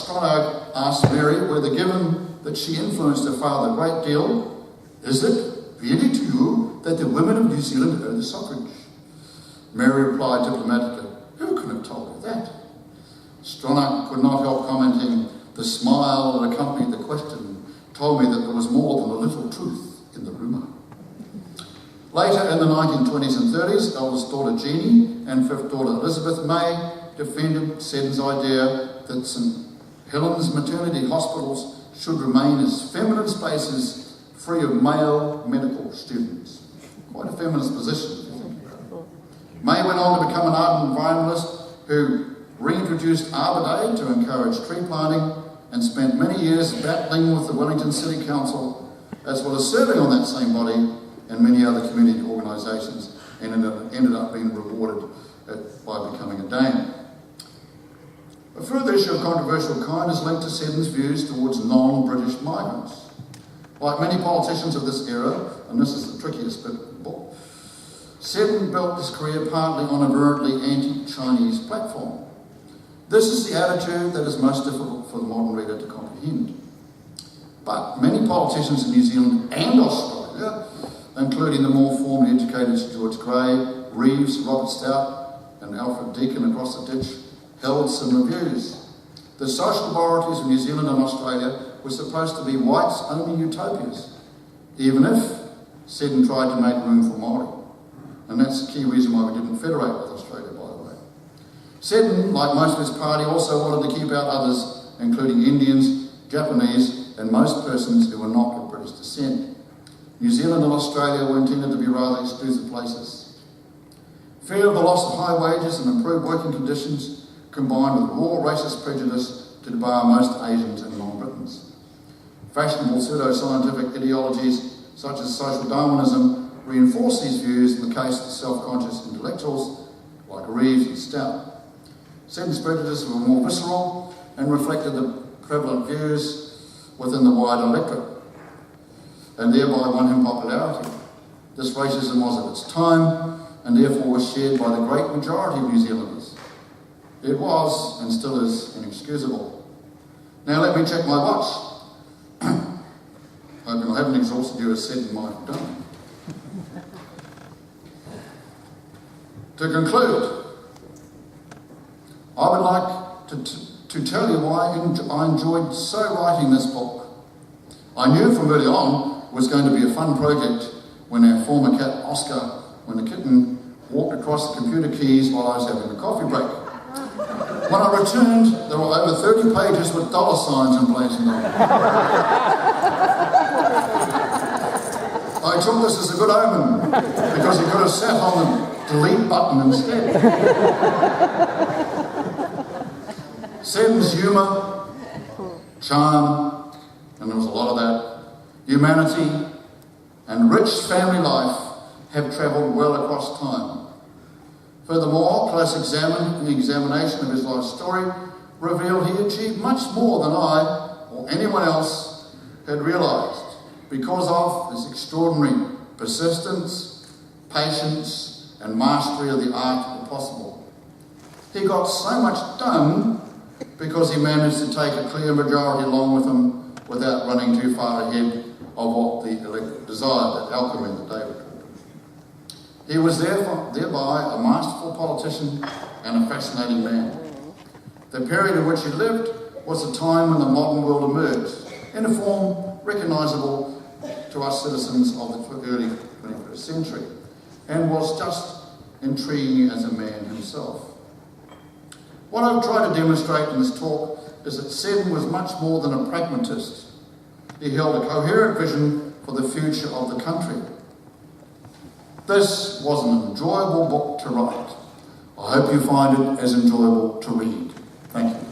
Stronach asked Mary whether, given that she influenced her father a great deal, is it really to you that the women of New Zealand own the suffrage? Mary replied diplomatically, who could have told her that? Stronach could not help commenting, the smile that accompanied the question told me that there was more than a little truth in the rumour. Later in the 1920s and 30s, eldest daughter Jeannie and fifth daughter Elizabeth May defended Seddon's idea that St Helens maternity hospitals should remain as feminine spaces free of male medical students. Quite a feminist position, if you think about it. May went on to become an ardent environmentalist who reintroduced Arbor Day to encourage tree planting and spent many years battling with the Wellington City Council, as well as serving on that same body and many other community organisations, and ended up being rewarded by becoming a Dame. A further issue of controversial kind is linked to Seddon's views towards non-British migrants. Like many politicians of this era, and this is the trickiest bit of the book, Seddon built his career partly on a virulently anti-Chinese platform. This is the attitude that is most difficult for the modern reader to comprehend. But many politicians in New Zealand and Australia, including the more formally educated Sir George Grey, Reeves, Robert Stout, and Alfred Deakin across the ditch, held similar views. The social laboratories of New Zealand and Australia were supposed to be whites-only utopias, even if Seddon tried to make room for Māori. And that's the key reason why we didn't federate with Australia, by the way. Seddon, like most of his party, also wanted to keep out others, including Indians, Japanese, and most persons who were not of British descent. New Zealand and Australia were intended to be rather exclusive places. Fear of the loss of high wages and improved working conditions, combined with raw racist prejudice to debar most Asians and non-Britons. Fashionable pseudo-scientific ideologies such as social Darwinism reinforced these views in the case of self-conscious intellectuals like Reeves and Stout. Seddon's prejudices were more visceral and reflected the prevalent views within the wider electorate, and thereby won him popularity. This racism was of its time, and therefore was shared by the great majority of New Zealanders. It was, and still is, inexcusable. Now let me check my watch. Hoping I haven't exhausted you as Seddon might have done. To conclude, I would like to tell you why I enjoyed so writing this book. I knew from early on it was going to be a fun project when our former cat Oscar, when the kitten walked across the computer keys while I was having a coffee break. When I returned, there were over 30 pages with dollar signs emblazoned on them. I took this as a good omen because he could have sat on the delete button instead. Seddon's humour, charm, and there was a lot of that, humanity, and rich family life have travelled well across time. Furthermore, close examination of his life story revealed he achieved much more than I or anyone else had realised because of his extraordinary persistence, patience, and mastery of the art of the possible. He got so much done because he managed to take a clear majority along with him without running too far ahead of what the electorate desired, that alchemy that David talked about. He was thereby a masterful politician and a fascinating man. The period in which he lived was a time when the modern world emerged, in a form recognisable to us citizens of the early 21st century, and was just intriguing as a man himself. What I've tried to demonstrate in this talk is that Seddon was much more than a pragmatist. He held a coherent vision for the future of the country. This was an enjoyable book to write. I hope you find it as enjoyable to read. Thank you.